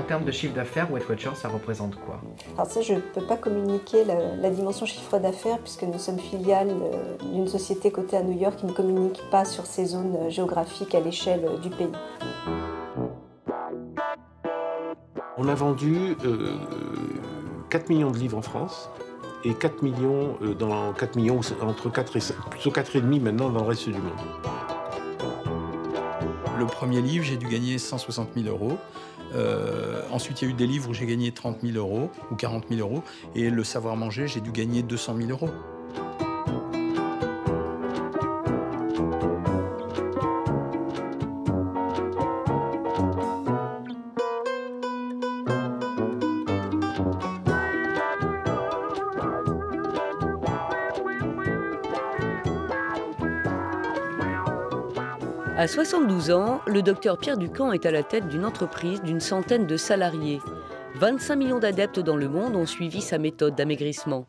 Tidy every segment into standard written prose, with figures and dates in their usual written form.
termes de chiffre d'affaires, Weight Watchers, ça représente quoi? Alors ça, je ne peux pas communiquer la dimension chiffre d'affaires puisque nous sommes filiales d'une société cotée à New York qui ne communique pas sur ces zones géographiques à l'échelle du pays. On a vendu 4 millions de livres en France et 4 millions, entre 4 et 5, plutôt 4,5 maintenant dans le reste du monde. Le premier livre, j'ai dû gagner 160 000 euros. Ensuite, il y a eu des livres où j'ai gagné 30 000 euros ou 40 000 euros. Et le savoir manger, j'ai dû gagner 200 000 euros. À 72 ans, le docteur Pierre Ducamp est à la tête d'une entreprise d'une centaine de salariés. 25 millions d'adeptes dans le monde ont suivi sa méthode d'amaigrissement.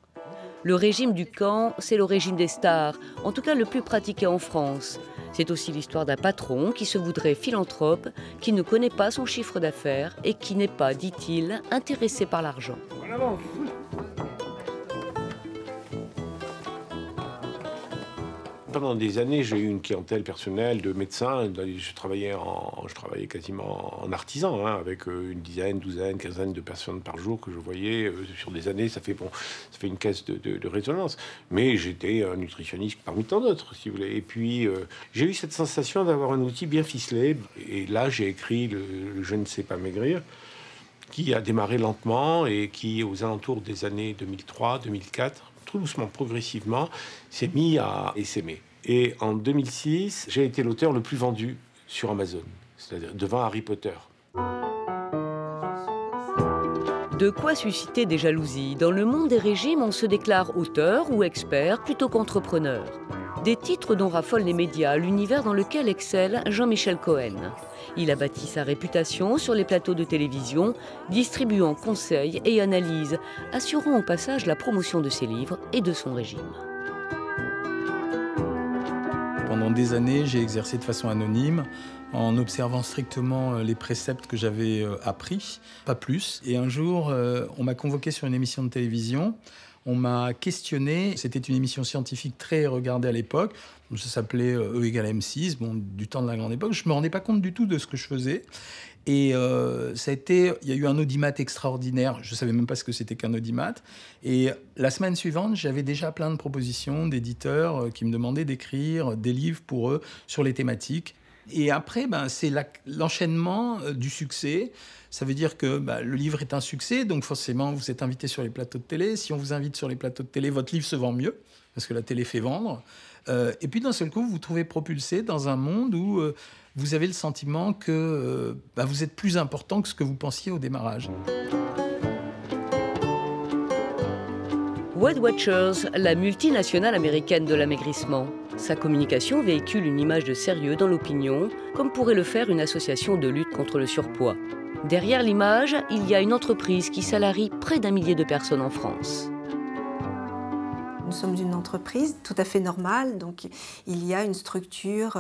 Le régime Ducamp, c'est le régime des stars, en tout cas le plus pratiqué en France. C'est aussi l'histoire d'un patron qui se voudrait philanthrope, qui ne connaît pas son chiffre d'affaires et qui n'est pas, dit-il, intéressé par l'argent. Pendant des années, j'ai eu une clientèle personnelle de médecins. Je travaillais quasiment en artisan, hein, avec une dizaine, douzaine, quinzaine de personnes par jour que je voyais. Sur des années, ça fait une caisse de résonance. Mais j'étais un nutritionniste parmi tant d'autres, si vous voulez. Et puis, j'ai eu cette sensation d'avoir un outil bien ficelé. Et là, j'ai écrit le Je ne sais pas maigrir, qui a démarré lentement et qui, aux alentours des années 2003-2004, tout doucement, progressivement, s'est mis à essaimer. Et en 2006, j'ai été l'auteur le plus vendu sur Amazon, c'est-à-dire devant Harry Potter. De quoi susciter des jalousies. Dans le monde des régimes, on se déclare auteur ou expert plutôt qu'entrepreneur. Des titres dont raffolent les médias, l'univers dans lequel excelle Jean-Michel Cohen. Il a bâti sa réputation sur les plateaux de télévision, distribuant conseils et analyses, assurant au passage la promotion de ses livres et de son régime. Pendant des années, j'ai exercé de façon anonyme, en observant strictement les préceptes que j'avais appris, pas plus. Et un jour, on m'a convoqué sur une émission de télévision. On m'a questionné. C'était une émission scientifique très regardée à l'époque. Ça s'appelait E égale M6, du temps de la grande époque. Je ne me rendais pas compte du tout de ce que je faisais. Et il y a eu un audimat extraordinaire. Je ne savais même pas ce que c'était qu'un audimat. Et la semaine suivante, j'avais déjà plein de propositions d'éditeurs qui me demandaient d'écrire des livres pour eux sur les thématiques. Et après, c'est l'enchaînement du succès. Ça veut dire que le livre est un succès, donc forcément, vous êtes invité sur les plateaux de télé. Si on vous invite sur les plateaux de télé, votre livre se vend mieux, parce que la télé fait vendre. Et puis, d'un seul coup, vous vous trouvez propulsé dans un monde où vous avez le sentiment que vous êtes plus important que ce que vous pensiez au démarrage. Weight Watchers, la multinationale américaine de l'amaigrissement. Sa communication véhicule une image de sérieux dans l'opinion, comme pourrait le faire une association de lutte contre le surpoids. Derrière l'image, il y a une entreprise qui salarie près d'1 millier de personnes en France. Nous sommes une entreprise tout à fait normale, donc il y a une structure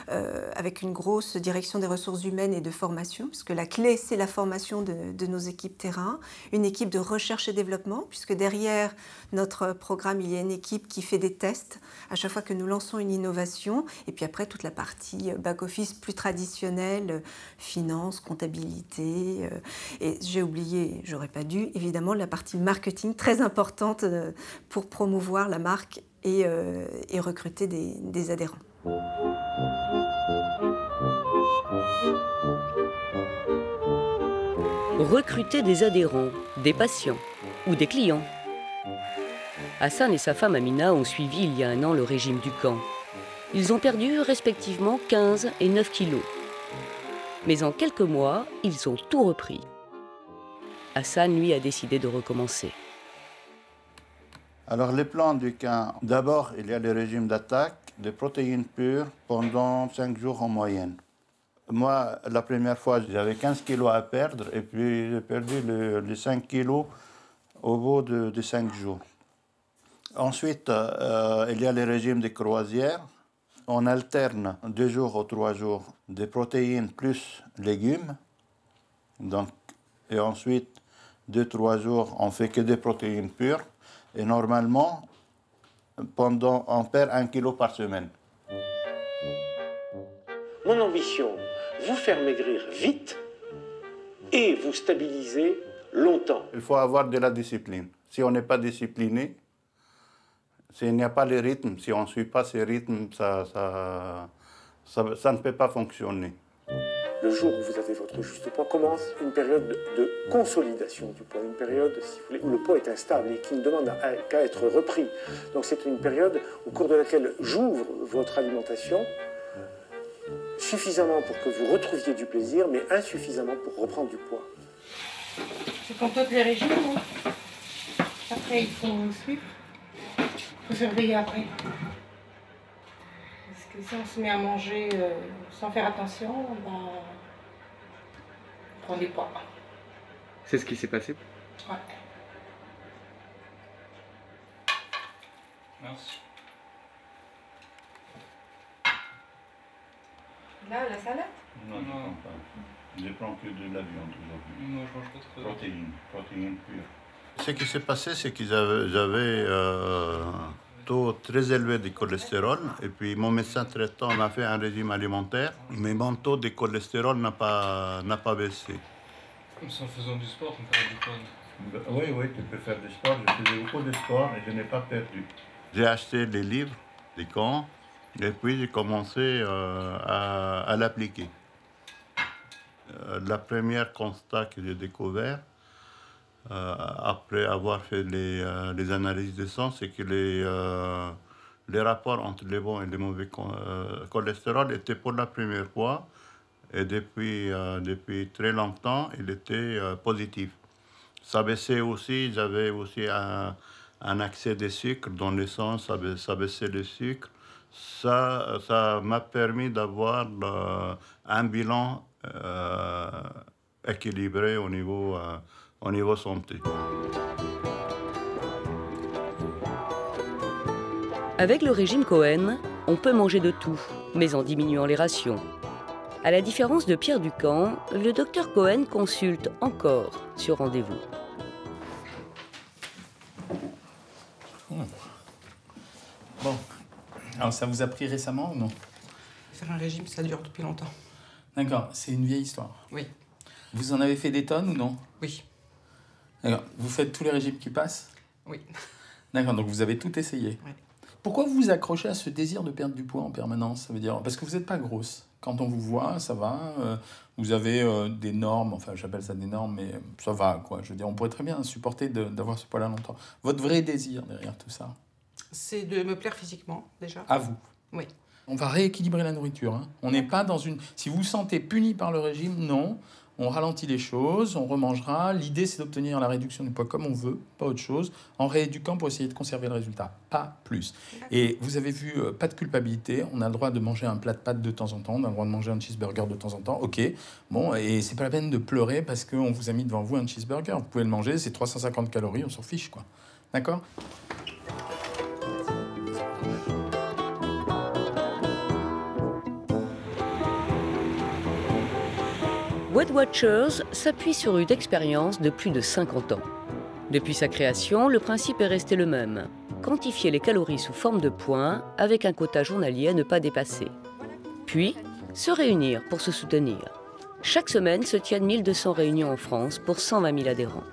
avec une grosse direction des ressources humaines et de formation, puisque la clé, c'est la formation de nos équipes terrain, une équipe de recherche et développement, puisque derrière notre programme, il y a une équipe qui fait des tests à chaque fois que nous lançons une innovation, et puis après toute la partie back-office plus traditionnelle, finance, comptabilité, et j'ai oublié, j'aurais pas dû, évidemment, la partie marketing, très importante pour promouvoir la marque et recruter des adhérents. Recruter des adhérents, des patients ou des clients. Hassan et sa femme Amina ont suivi il y a 1 an le régime Ducamp. Ils ont perdu respectivement 15 et 9 kilos. Mais en quelques mois, ils ont tout repris. Hassan, lui, a décidé de recommencer. Alors, les plans Ducamp, d'abord, il y a le régime d'attaque, des protéines pures pendant 5 jours en moyenne. Moi, la première fois, j'avais 15 kilos à perdre et puis j'ai perdu les 5 kilos au bout de 5 jours. Ensuite, il y a le régime des croisières. On alterne 2 jours ou 3 jours des protéines plus légumes. Donc, Et ensuite, 2-3 jours, on fait que des protéines pures. Et normalement, on perd 1 kilo par semaine. Mon ambition, vous faire maigrir vite et vous stabiliser longtemps. Il faut avoir de la discipline. Si on n'est pas discipliné, s'il n'y a pas le rythme, si on ne suit pas ces rythmes, ça ne peut pas fonctionner. Le jour où vous avez votre juste poids commence une période de consolidation du poids, une période, si vous voulez, où le poids est instable et qui ne demande qu'à être repris. Donc c'est une période au cours de laquelle j'ouvre votre alimentation suffisamment pour que vous retrouviez du plaisir, mais insuffisamment pour reprendre du poids. C'est comme tous les régimes, hein. Après, il faut suivre. Il faut surveiller après. Parce que si on se met à manger sans faire attention, ben, on prend des poids. C'est ce qui s'est passé? Ouais. Merci. Là, la salade? Non, je ne prends pas. Je prends que de la viande aujourd'hui. Moi, je mange pas trop. Protéines pures. Ce qui s'est passé, c'est que j'avais taux très élevé de cholestérol. Et puis mon médecin traitant m'a fait un régime alimentaire. Mais mon taux de cholestérol n'a pas baissé. Comme ça, en faisant du sport, on perd du poids. Oui, tu peux faire du sport. Je faisais beaucoup de sport et je n'ai pas perdu. J'ai acheté les livres, les camps, et puis j'ai commencé à l'appliquer. La première constat que j'ai découvert, après avoir fait les analyses de sang, c'est que les rapports entre les bons et les mauvais cholestérol étaient pour la première fois, et depuis très longtemps, il était positif. Ça baissait aussi, j'avais aussi un accès de sucre dans le sang, ça baissait le sucre. Ça m'a permis d'avoir un bilan équilibré au niveau santé. Avec le régime Cohen, on peut manger de tout, mais en diminuant les rations. À la différence de Pierre Ducamp, le docteur Cohen consulte encore sur rendez-vous. Bon, alors ça vous a pris récemment ou non? Faire un régime, ça dure depuis longtemps. D'accord, c'est une vieille histoire. Oui. Vous en avez fait des tonnes ou non? Oui. D'accord, vous faites tous les régimes qui passent? Oui. D'accord, donc vous avez tout essayé. Oui. Pourquoi vous vous accrochez à ce désir de perdre du poids en permanence? Ça veut dire, parce que vous n'êtes pas grosse. Quand on vous voit, ça va. Vous avez des normes, enfin j'appelle ça des normes, mais ça va, quoi. Je veux dire, on pourrait très bien supporter d'avoir ce poids-là longtemps. Votre vrai désir derrière tout ça? C'est de me plaire physiquement, déjà. À vous? Oui. On va rééquilibrer la nourriture. Hein. On n'est pas dans une... Si vous vous sentez puni par le régime, non. On ralentit les choses, on remangera. L'idée, c'est d'obtenir la réduction du poids comme on veut, pas autre chose, en rééduquant pour essayer de conserver le résultat, pas plus. Et vous avez vu, pas de culpabilité. On a le droit de manger un plat de pâtes de temps en temps, on a le droit de manger un cheeseburger de temps en temps, ok. Bon, et c'est pas la peine de pleurer parce qu'on vous a mis devant vous un cheeseburger. Vous pouvez le manger, c'est 350 calories, on s'en fiche, quoi. D'accord ? Weight Watchers s'appuie sur une expérience de plus de 50 ans. Depuis sa création, le principe est resté le même. Quantifier les calories sous forme de points avec un quota journalier à ne pas dépasser. Puis, se réunir pour se soutenir. Chaque semaine se tiennent 1200 réunions en France pour 120 000 adhérents.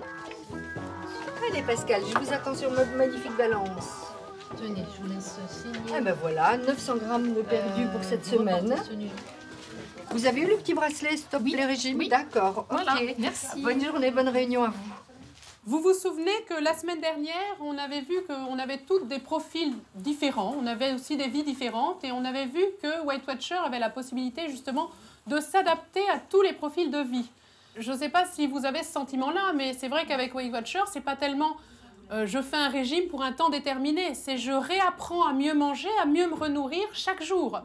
Allez Pascal, je vous attends sur notre magnifique balance. Tenez, je vous laisse signer. Ah ben voilà, 900 grammes de perdu pour cette semaine. Vous avez eu le petit bracelet Stop les régimes? Oui. D'accord, Voilà, ok. merci. Bonne journée, bonne réunion à vous. Vous vous souvenez que la semaine dernière, on avait vu qu'on avait tous des profils différents, on avait aussi des vies différentes et on avait vu que Weight Watcher avait la possibilité justement de s'adapter à tous les profils de vie. Je ne sais pas si vous avez ce sentiment-là, mais c'est vrai qu'avec Weight Watcher, c'est pas tellement je fais un régime pour un temps déterminé, c'est je réapprends à mieux manger, à mieux me renourrir chaque jour.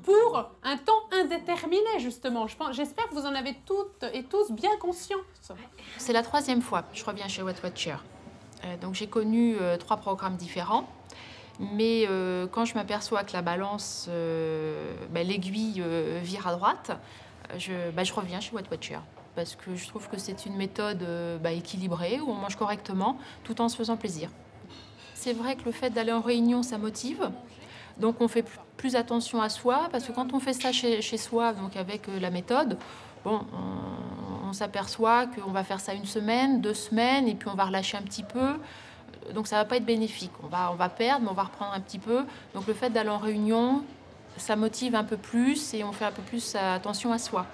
Pour un temps indéterminé, justement. J'espère que vous en avez toutes et tous bien conscience. C'est la 3e fois que je reviens chez Weight Watcher. Donc j'ai connu 3 programmes différents. Mais quand je m'aperçois que la balance, l'aiguille vire à droite, je reviens chez Weight Watcher. parce que je trouve que c'est une méthode équilibrée, où on mange correctement, tout en se faisant plaisir. C'est vrai que le fait d'aller en réunion, ça motive. Donc on fait plus attention à soi, parce que quand on fait ça chez soi, donc avec la méthode, bon, on s'aperçoit qu'on va faire ça 1 semaine, 2 semaines, et puis on va relâcher un petit peu. Donc ça ne va pas être bénéfique. On va perdre, mais on va reprendre un petit peu. Donc le fait d'aller en réunion, ça motive un peu plus et on fait un peu plus attention à soi.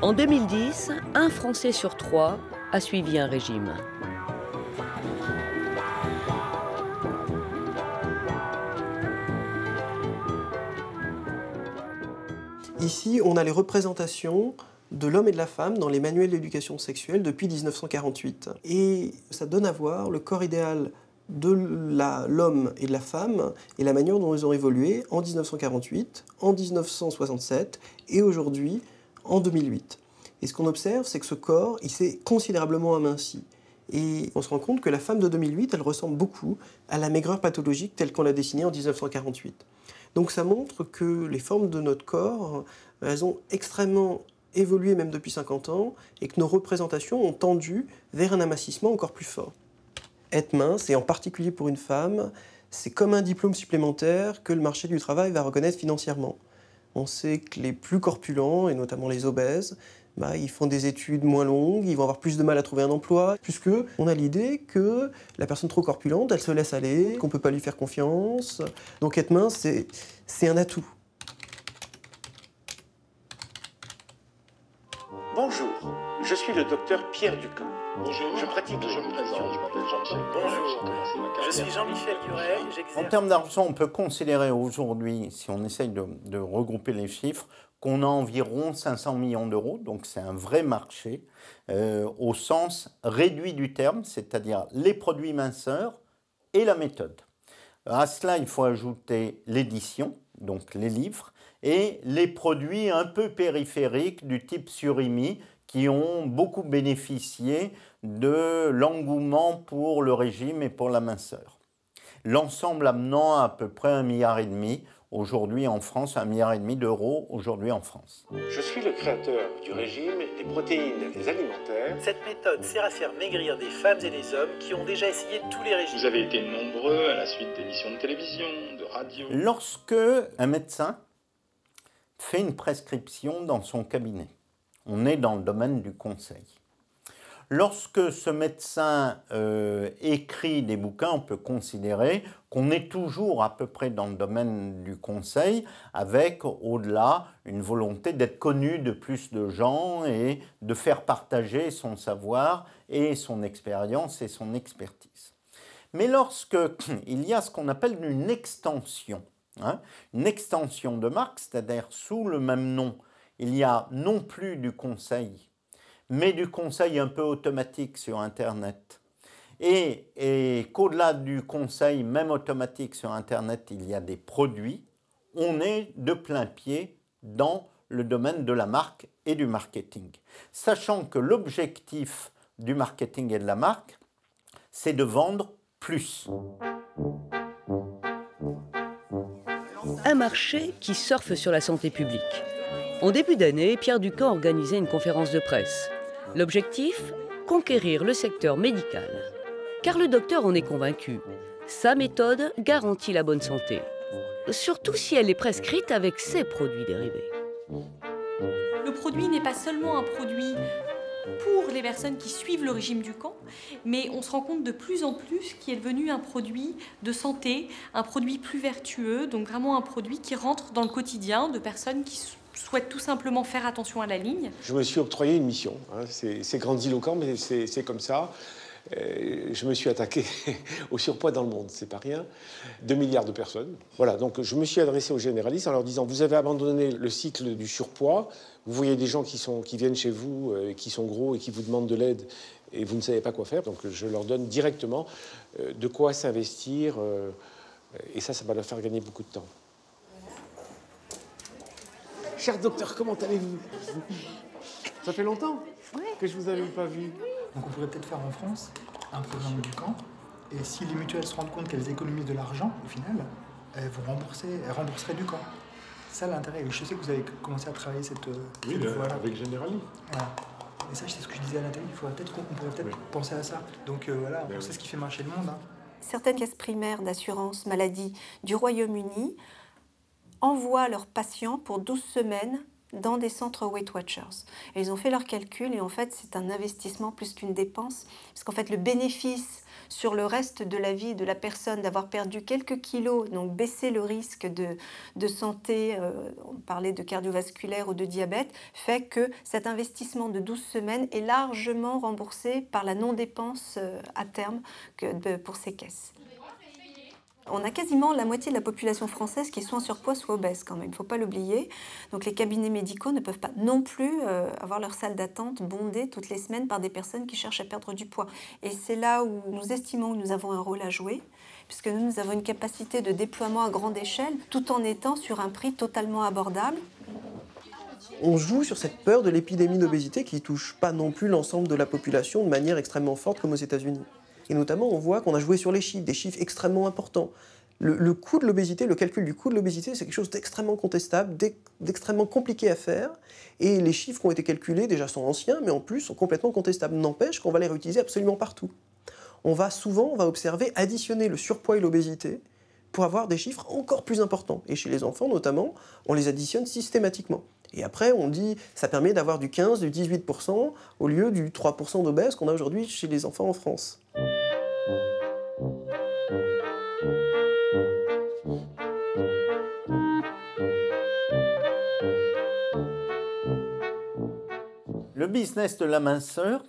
En 2010, 1 Français sur 3 a suivi un régime. Ici, on a les représentations de l'homme et de la femme dans les manuels d'éducation sexuelle depuis 1948. Et ça donne à voir le corps idéal de l'homme et de la femme et la manière dont ils ont évolué en 1948, en 1967 et aujourd'hui en 2008. Et ce qu'on observe, c'est que ce corps, il s'est considérablement aminci. Et on se rend compte que la femme de 2008, elle ressemble beaucoup à la maigreur pathologique telle qu'on l'a dessinée en 1948. Donc ça montre que les formes de notre corps, elles ont extrêmement évolué même depuis 50 ans et que nos représentations ont tendu vers un amincissement encore plus fort. Être mince, et en particulier pour une femme, c'est comme un diplôme supplémentaire que le marché du travail va reconnaître financièrement. On sait que les plus corpulents, et notamment les obèses, ils font des études moins longues, ils vont avoir plus de mal à trouver un emploi, puisque on a l'idée que la personne trop corpulente, elle se laisse aller, qu'on ne peut pas lui faire confiance. Donc être mince, c'est un atout. Bonjour, je suis le docteur Pierre Ducamp. Bonjour, je pratique je me présente, je m'appelle Jean-Michel. Bonjour, je suis Jean-Michel Duret. En termes d'argent, on peut considérer aujourd'hui, si on essaye de regrouper les chiffres, qu'on a environ 500 millions d'euros, donc c'est un vrai marché, au sens réduit du terme, c'est-à-dire les produits minceurs et la méthode. À cela, il faut ajouter l'édition, donc les livres, et les produits un peu périphériques du type surimi, qui ont beaucoup bénéficié de l'engouement pour le régime et pour la minceur. L'ensemble amenant à peu près 1,5 milliard aujourd'hui en France, 1,5 milliard d'euros aujourd'hui en France. Je suis le créateur du régime des protéines alimentaires. Cette méthode sert à faire maigrir des femmes et des hommes qui ont déjà essayé tous les régimes. Vous avez été nombreux à la suite d'émissions de télévision, de radio. Lorsque un médecin fait une prescription dans son cabinet, on est dans le domaine du conseil. Lorsque ce médecin écrit des bouquins, on peut considérer qu'on est toujours à peu près dans le domaine du conseil, avec au-delà une volonté d'être connu de plus de gens et de faire partager son savoir et son expérience et son expertise. Mais lorsque il y a ce qu'on appelle une extension de marque, c'est-à-dire sous le même nom, il y a non plus du conseil, mais du conseil un peu automatique sur Internet. Et qu'au-delà du conseil, même automatique sur Internet, il y a des produits, on est de plein pied dans le domaine de la marque et du marketing. Sachant que l'objectif du marketing et de la marque, c'est de vendre plus. Un marché qui surfe sur la santé publique. En début d'année, Pierre Ducamp organisait une conférence de presse. L'objectif ? Conquérir le secteur médical. Car le docteur en est convaincu. Sa méthode garantit la bonne santé. Surtout si elle est prescrite avec ses produits dérivés. Le produit n'est pas seulement un produit pour les personnes qui suivent le régime Ducamp, mais on se rend compte de plus en plus qu'il est devenu un produit de santé, un produit plus vertueux, donc vraiment un produit qui rentre dans le quotidien de personnes qui souhaitent tout simplement faire attention à la ligne. Je me suis octroyé une mission, c'est grandiloquent, mais c'est comme ça. Je me suis attaqué au surpoids dans le monde, c'est pas rien, 2 milliards de personnes. Voilà, donc je me suis adressé aux généralistes en leur disant, vous avez abandonné le cycle du surpoids, vous voyez des gens qui viennent chez vous, qui sont gros et qui vous demandent de l'aide, et vous ne savez pas quoi faire, donc je leur donne directement de quoi s'investir, et ça va leur faire gagner beaucoup de temps. Cher docteur, comment allez-vous? Ça fait longtemps que je vous avais pas vu. Donc on pourrait peut-être faire en France un programme Ducamp, et si les mutuelles se rendent compte qu'elles économisent de l'argent, au final, elles rembourseraient Ducamp. C'est ça l'intérêt. Je sais que vous avez commencé à travailler cette voie-là. Avec Generali. Voilà. Et ça, c'est ce que je disais à Nathalie, qu'on pourrait peut-être penser à ça. Donc voilà, on sait ce qui fait marcher le monde. Hein. Certaines caisses primaires d'assurance maladie du Royaume-Uni envoient leurs patients pour 12 semaines dans des centres Weight Watchers. Et ils ont fait leurs calculs et en fait, c'est un investissement plus qu'une dépense, parce qu'en fait, le bénéfice sur le reste de la vie de la personne d'avoir perdu quelques kilos, donc baisser le risque de santé, on parlait de cardiovasculaire ou de diabète, fait que cet investissement de 12 semaines est largement remboursé par la non-dépense à terme pour ces caisses. On a quasiment la moitié de la population française qui est soit en surpoids, soit obèse quand même, il ne faut pas l'oublier. Donc les cabinets médicaux ne peuvent pas non plus avoir leur salle d'attente bondée toutes les semaines par des personnes qui cherchent à perdre du poids. Et c'est là où nous estimons que nous avons un rôle à jouer, puisque nous avons une capacité de déploiement à grande échelle, tout en étant sur un prix totalement abordable. On joue sur cette peur de l'épidémie d'obésité qui ne touche pas non plus l'ensemble de la population de manière extrêmement forte comme aux États-Unis. Et notamment, on voit qu'on a joué sur les chiffres, des chiffres extrêmement importants. Le coût de l'obésité, le calcul du coût de l'obésité, c'est quelque chose d'extrêmement contestable, d'extrêmement compliqué à faire. Et les chiffres qui ont été calculés déjà sont anciens, mais en plus sont complètement contestables. N'empêche qu'on va les réutiliser absolument partout. On va observer additionner le surpoids et l'obésité pour avoir des chiffres encore plus importants. Et chez les enfants notamment, on les additionne systématiquement. Et après, on dit ça permet d'avoir du 15, du 18% au lieu du 3% d'obèses qu'on a aujourd'hui chez les enfants en France. Le business de la minceur,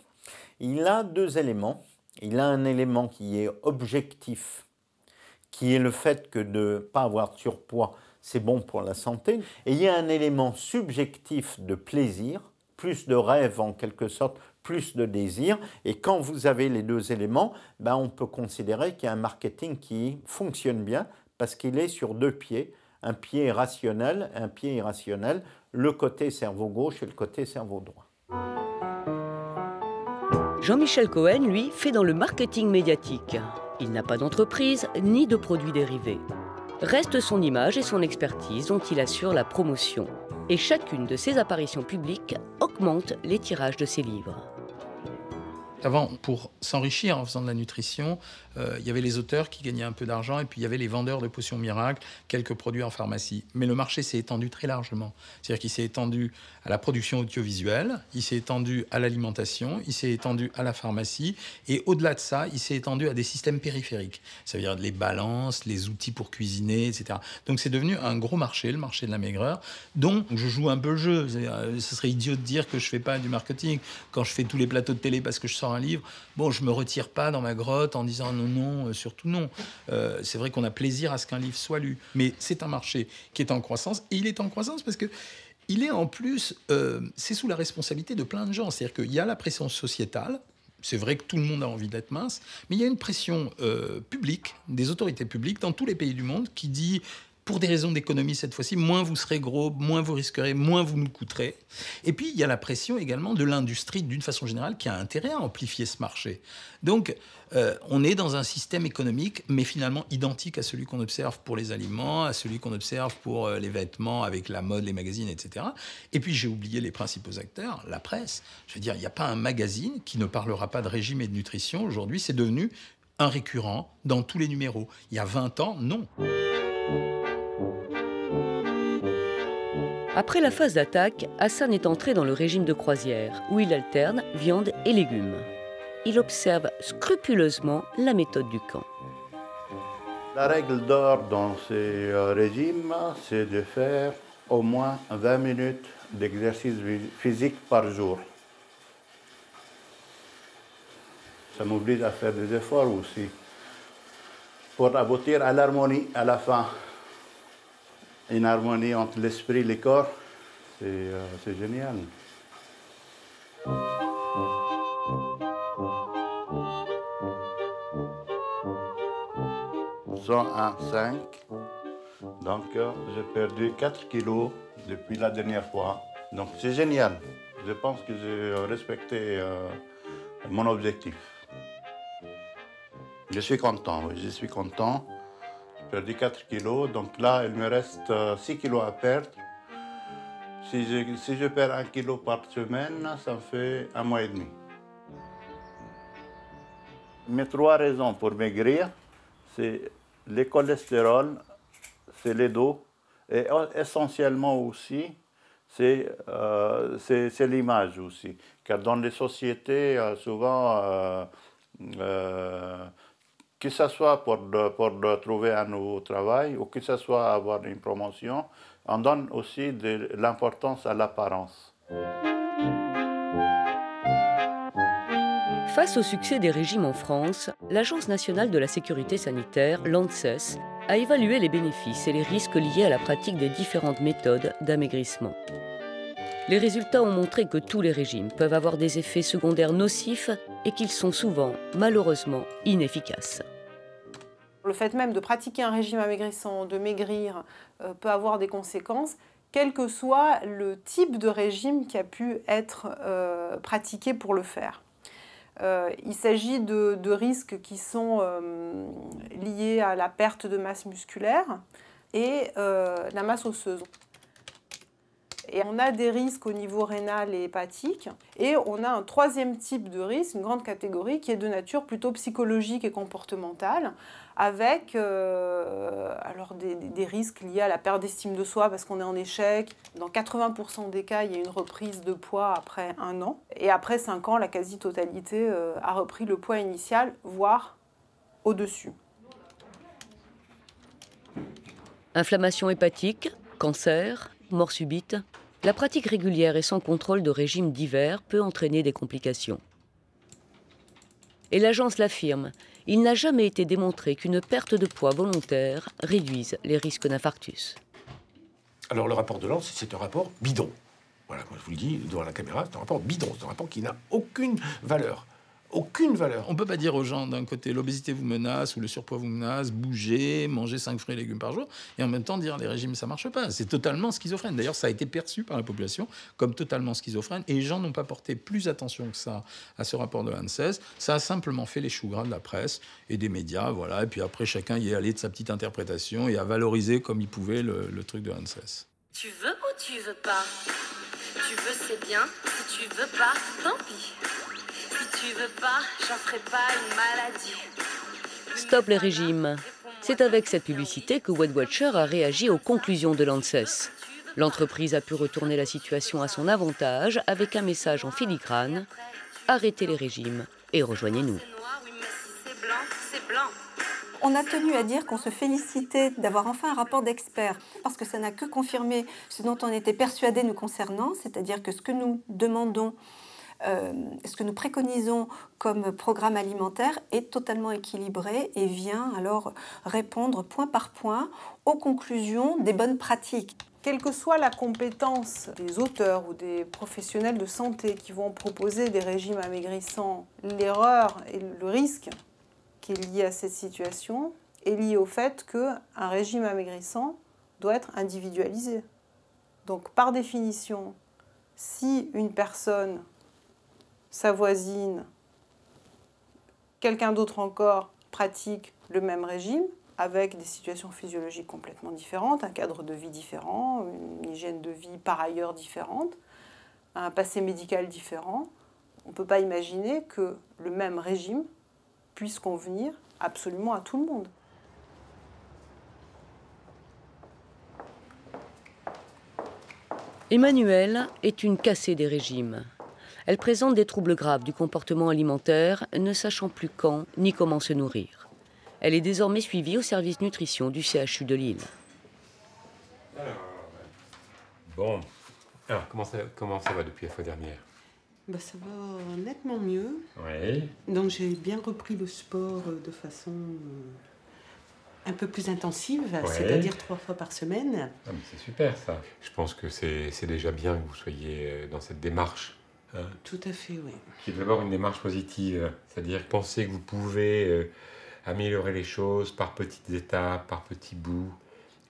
il a deux éléments. Il a un élément qui est objectif, qui est le fait que de ne pas avoir de surpoids, c'est bon pour la santé. Et il y a un élément subjectif de plaisir, plus de rêve en quelque sorte, plus de désir. Et quand vous avez les deux éléments, ben on peut considérer qu'il y a un marketing qui fonctionne bien parce qu'il est sur deux pieds. Un pied rationnel, un pied irrationnel, le côté cerveau gauche et le côté cerveau droit. Jean-Michel Cohen, lui, fait dans le marketing médiatique. Il n'a pas d'entreprise ni de produits dérivés. Reste son image et son expertise dont il assure la promotion. Et chacune de ses apparitions publiques augmente les tirages de ses livres. Avant, pour s'enrichir en faisant de la nutrition, il y avait les auteurs qui gagnaient un peu d'argent et puis il y avait les vendeurs de potions miracles, quelques produits en pharmacie. Mais le marché s'est étendu très largement. C'est-à-dire qu'il s'est étendu à la production audiovisuelle, il s'est étendu à l'alimentation, il s'est étendu à la pharmacie et au-delà de ça, il s'est étendu à des systèmes périphériques. Ça veut dire les balances, les outils pour cuisiner, etc. Donc c'est devenu un gros marché, le marché de la maigreur, dont je joue un peu le jeu. Ce serait idiot de dire que je ne fais pas du marketing. Quand je fais tous les plateaux de télé parce que je sors un livre, bon, je ne me retire pas dans ma grotte en disant non, surtout non. C'est vrai qu'on a plaisir à ce qu'un livre soit lu. Mais c'est un marché qui est en croissance. Et il est en croissance parce que il est en plus, c'est sous la responsabilité de plein de gens. C'est-à-dire qu'il y a la pression sociétale. C'est vrai que tout le monde a envie d'être mince. Mais il y a une pression publique, des autorités publiques dans tous les pays du monde qui dit... Pour des raisons d'économie cette fois-ci, moins vous serez gros, moins vous risquerez, moins vous nous coûterez. Et puis, il y a la pression également de l'industrie, d'une façon générale, qui a intérêt à amplifier ce marché. Donc, on est dans un système économique, mais finalement identique à celui qu'on observe pour les aliments, à celui qu'on observe pour les vêtements, avec la mode, les magazines, etc. Et puis, j'ai oublié les principaux acteurs, la presse. Je veux dire, il n'y a pas un magazine qui ne parlera pas de régime et de nutrition. Aujourd'hui, c'est devenu un récurrent dans tous les numéros. Il y a 20 ans, non. Après la phase d'attaque, Hassan est entré dans le régime de croisière, où il alterne viande et légumes. Il observe scrupuleusement la méthode du camp. La règle d'or dans ces régimes, c'est de faire au moins 20 minutes d'exercice physique par jour. Ça m'oblige à faire des efforts aussi, pour aboutir à l'harmonie à la fin. Une harmonie entre l'esprit et le corps, c'est génial. 101,5. Donc j'ai perdu 4 kilos depuis la dernière fois. Donc c'est génial. Je pense que j'ai respecté mon objectif. Je suis content, oui, je suis content. J'ai perdu 4 kilos, donc là, il me reste 6 kilos à perdre. Si je perds 1 kilo par semaine, ça me fait 1 mois et demi. Mes 3 raisons pour maigrir, c'est le cholestérol, c'est les dos, et essentiellement aussi, c'est l'image aussi. Car dans les sociétés, souvent, que ce soit pour trouver un nouveau travail ou que ce soit avoir une promotion, on donne aussi de l'importance à l'apparence. Face au succès des régimes en France, l'Agence nationale de la sécurité sanitaire, l'ANSES, a évalué les bénéfices et les risques liés à la pratique des différentes méthodes d'amaigrissement. Les résultats ont montré que tous les régimes peuvent avoir des effets secondaires nocifs et qu'ils sont souvent, malheureusement, inefficaces. Le fait même de pratiquer un régime amaigrissant, de maigrir, peut avoir des conséquences, quel que soit le type de régime qui a pu être pratiqué pour le faire. Il s'agit de risques qui sont liés à la perte de masse musculaire et la masse osseuse. Et on a des risques au niveau rénal et hépatique. Et on a un 3e type de risque, une grande catégorie, qui est de nature plutôt psychologique et comportementale, avec alors des risques liés à la perte d'estime de soi parce qu'on est en échec. Dans 80% des cas, il y a une reprise de poids après 1 an. Et après 5 ans, la quasi-totalité a repris le poids initial, voire au-dessus. Inflammation hépatique, cancer, mort subite. La pratique régulière et sans contrôle de régimes divers peut entraîner des complications. Et l'agence l'affirme, il n'a jamais été démontré qu'une perte de poids volontaire réduise les risques d'infarctus. Alors le rapport de Lens, c'est un rapport bidon. Voilà, moi je vous le dis devant la caméra, c'est un rapport bidon, c'est un rapport qui n'a aucune valeur. Aucune valeur. On ne peut pas dire aux gens, d'un côté, l'obésité vous menace ou le surpoids vous menace, bougez, mangez 5 fruits et légumes par jour, et en même temps dire les régimes, ça ne marche pas. C'est totalement schizophrène. D'ailleurs, ça a été perçu par la population comme totalement schizophrène, et les gens n'ont pas porté plus attention que ça à ce rapport de l'ANSES. Ça a simplement fait les choux gras de la presse et des médias, voilà. Et puis après, chacun y est allé de sa petite interprétation et a valorisé comme il pouvait le truc de l'ANSES. Tu veux ou tu veux pas? Tu veux, c'est bien. Si tu veux pas, tant pis. Si tu veux pas, j'en ferai pas une maladie. Stop les régimes. C'est avec cette publicité que Weight Watcher a réagi aux conclusions de l'ANSES. L'entreprise a pu retourner la situation à son avantage avec un message en filigrane. Arrêtez les régimes et rejoignez-nous. On a tenu à dire qu'on se félicitait d'avoir enfin un rapport d'experts, parce que ça n'a que confirmé ce dont on était persuadé nous concernant, c'est-à-dire que ce que nous demandons, ce que nous préconisons comme programme alimentaire est totalement équilibré et vient alors répondre point par point aux conclusions des bonnes pratiques. Quelle que soit la compétence des auteurs ou des professionnels de santé qui vont proposer des régimes amaigrissants, l'erreur et le risque qui est lié à cette situation est lié au fait qu'un régime amaigrissant doit être individualisé. Donc par définition, si une personne, sa voisine, quelqu'un d'autre encore pratique le même régime, avec des situations physiologiques complètement différentes, un cadre de vie différent, une hygiène de vie par ailleurs différente, un passé médical différent, on ne peut pas imaginer que le même régime puisse convenir absolument à tout le monde. Emmanuelle est une cassée des régimes. Elle présente des troubles graves du comportement alimentaire, ne sachant plus quand ni comment se nourrir. Elle est désormais suivie au service nutrition du CHU de Lille. Bon, alors comment ça va depuis la fois dernière? Bah, ça va nettement mieux. Oui. Donc j'ai bien repris le sport de façon un peu plus intensive, c'est-à-dire 3 fois par semaine. Ah, mais c'est super ça. Je pense que c'est déjà bien que vous soyez dans cette démarche. Hein, tout à fait, oui. Qui est d'abord une démarche positive, c'est-à-dire penser que vous pouvez améliorer les choses par petites étapes, par petits bouts,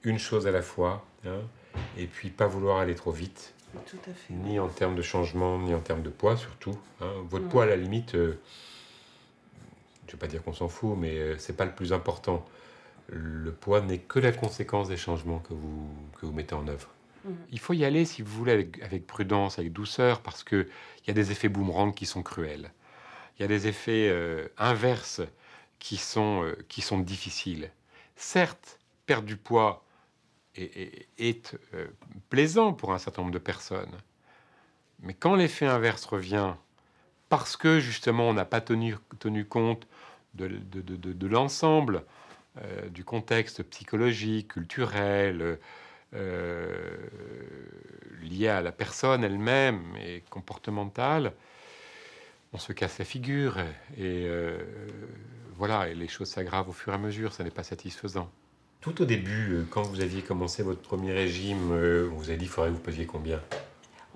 une chose à la fois, hein, et puis pas vouloir aller trop vite. Tout à fait. Ni en termes de changement, ni en termes de poids surtout. Hein. Votre poids, à la limite, je ne vais pas dire qu'on s'en fout, mais c'est pas le plus important. Le poids n'est que la conséquence des changements que vous mettez en œuvre. Il faut y aller, si vous voulez, avec prudence, avec douceur, parce qu'il y a des effets boomerang qui sont cruels. Il y a des effets inverses qui sont difficiles. Certes, perdre du poids est plaisant pour un certain nombre de personnes. Mais quand l'effet inverse revient, parce que justement on n'a pas tenu compte de l'ensemble, du contexte psychologique, culturel, lié à la personne elle-même et comportementale, on se casse la figure et voilà, et les choses s'aggravent au fur et à mesure, ça n'est pas satisfaisant. Tout au début, quand vous aviez commencé votre premier régime, on vous a dit qu'il faudrait que vous pesiez combien?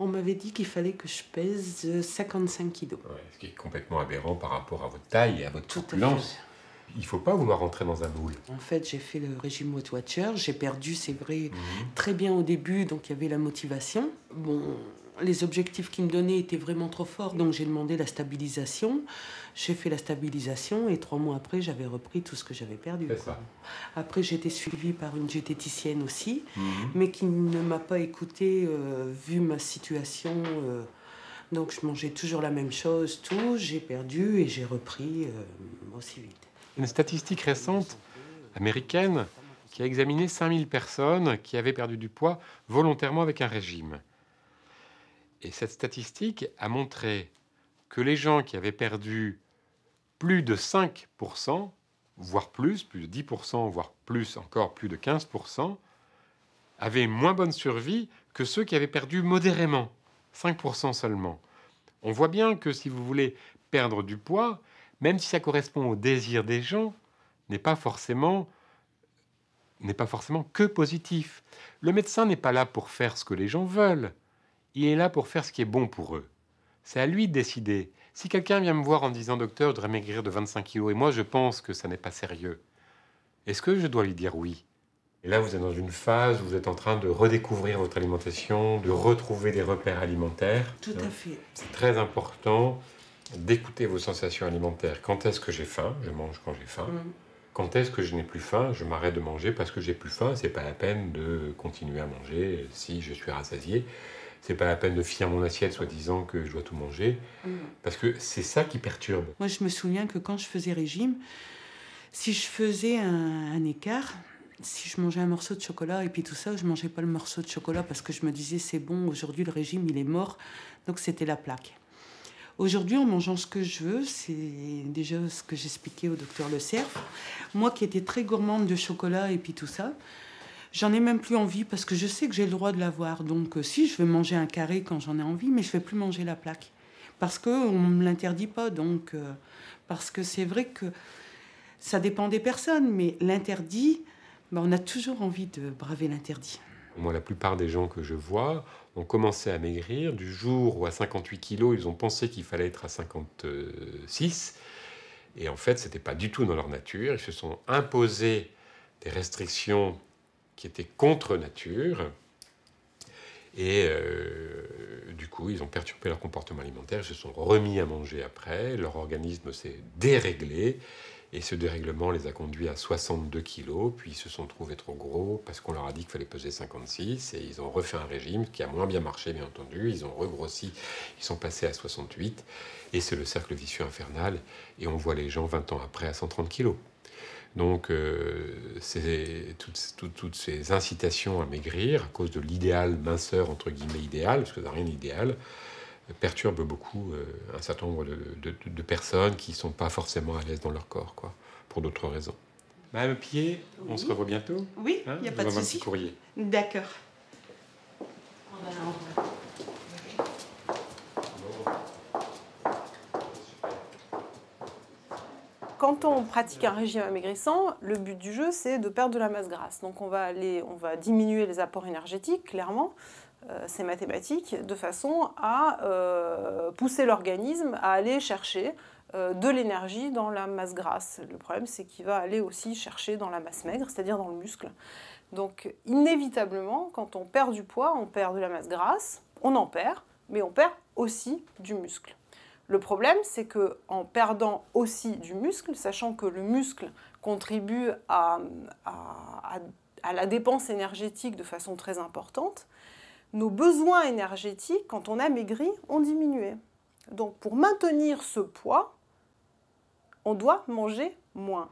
On m'avait dit qu'il fallait que je pèse 55 kilos. Ouais, ce qui est complètement aberrant par rapport à votre taille et à votre corpulence. Il ne faut pas vouloir rentrer dans un moule. En fait, j'ai fait le régime Weight Watcher. J'ai perdu, c'est vrai, très bien au début, donc il y avait la motivation. Bon, les objectifs qu'ils me donnaient étaient vraiment trop forts, donc j'ai demandé la stabilisation. J'ai fait la stabilisation et 3 mois après, j'avais repris tout ce que j'avais perdu. C'est ça. Après, j'ai été suivie par une diététicienne aussi, mais qui ne m'a pas écoutée vu ma situation. Donc, je mangeais toujours la même chose, tout. J'ai perdu et j'ai repris aussi vite. Une statistique récente américaine qui a examiné 5000 personnes qui avaient perdu du poids volontairement avec un régime. Et cette statistique a montré que les gens qui avaient perdu plus de 5%, voire plus de 10%, voire plus encore, plus de 15%, avaient une moins bonne survie que ceux qui avaient perdu modérément, 5% seulement. On voit bien que si vous voulez perdre du poids, même si ça correspond au désir des gens, n'est pas forcément que positif. Le médecin n'est pas là pour faire ce que les gens veulent. Il est là pour faire ce qui est bon pour eux. C'est à lui de décider. Si quelqu'un vient me voir en disant « Docteur, je voudrais maigrir de 25 kilos » et moi je pense que ça n'est pas sérieux, est-ce que je dois lui dire oui? Et là, vous êtes dans une phase où vous êtes en train de redécouvrir votre alimentation, de retrouver des repères alimentaires. Tout à fait. C'est très important d'écouter vos sensations alimentaires. Quand est-ce que j'ai faim? Je mange quand j'ai faim. Quand est-ce que je n'ai plus faim? Je m'arrête de manger parce que j'ai plus faim. C'est pas la peine de continuer à manger si je suis rassasié. C'est pas la peine de finir mon assiette soi-disant que je dois tout manger. Parce que c'est ça qui perturbe. Moi, je me souviens que quand je faisais régime, si je faisais un écart, si je mangeais un morceau de chocolat et puis tout ça, je mangeais pas le morceau de chocolat parce que je me disais c'est bon, aujourd'hui le régime il est mort. Donc c'était la plaque. Aujourd'hui, en mangeant ce que je veux, c'est déjà ce que j'expliquais au docteur Le Cerf. Moi qui étais très gourmande de chocolat et puis tout ça, j'en ai même plus envie parce que je sais que j'ai le droit de l'avoir. Donc si, je vais manger un carré quand j'en ai envie, mais je vais plus manger la plaque. Parce qu'on ne me l'interdit pas. Donc, parce que c'est vrai que ça dépend des personnes, mais l'interdit, ben, on a toujours envie de braver l'interdit. Moi, la plupart des gens que je vois ont commencé à maigrir. Du jour où à 58 kilos, ils ont pensé qu'il fallait être à 56. Et en fait, ce n'était pas du tout dans leur nature. Ils se sont imposés des restrictions qui étaient contre nature. Et du coup, ils ont perturbé leur comportement alimentaire. Ils se sont remis à manger après. Leur organisme s'est déréglé. Et ce dérèglement les a conduits à 62 kilos, puis ils se sont trouvés trop gros parce qu'on leur a dit qu'il fallait peser 56, et ils ont refait un régime qui a moins bien marché, bien entendu. Ils ont regrossi, ils sont passés à 68, et c'est le cercle vicieux infernal, et on voit les gens 20 ans après à 130 kilos. Donc, c'est toutes ces incitations à maigrir, à cause de l'idéal minceur, entre guillemets, idéal, parce que ça n'a rien d'idéal, perturbe beaucoup un certain nombre de personnes qui ne sont pas forcément à l'aise dans leur corps, quoi, pour d'autres raisons. Madame Pied, on se revoit bientôt. Oui, il n'y a pas de souci. Un petit courrier. D'accord. Quand on pratique un régime amaigrissant, le but du jeu, c'est de perdre de la masse grasse. Donc on va diminuer les apports énergétiques, clairement, c'est mathématique, de façon à pousser l'organisme à aller chercher de l'énergie dans la masse grasse. Le problème, c'est qu'il va aller aussi chercher dans la masse maigre, c'est-à-dire dans le muscle. Donc inévitablement, quand on perd du poids, on perd de la masse grasse, on en perd, mais on perd aussi du muscle. Le problème, c'est qu'en perdant aussi du muscle, sachant que le muscle contribue à la dépense énergétique de façon très importante, nos besoins énergétiques, quand on a maigri, ont diminué. Donc pour maintenir ce poids, on doit manger moins.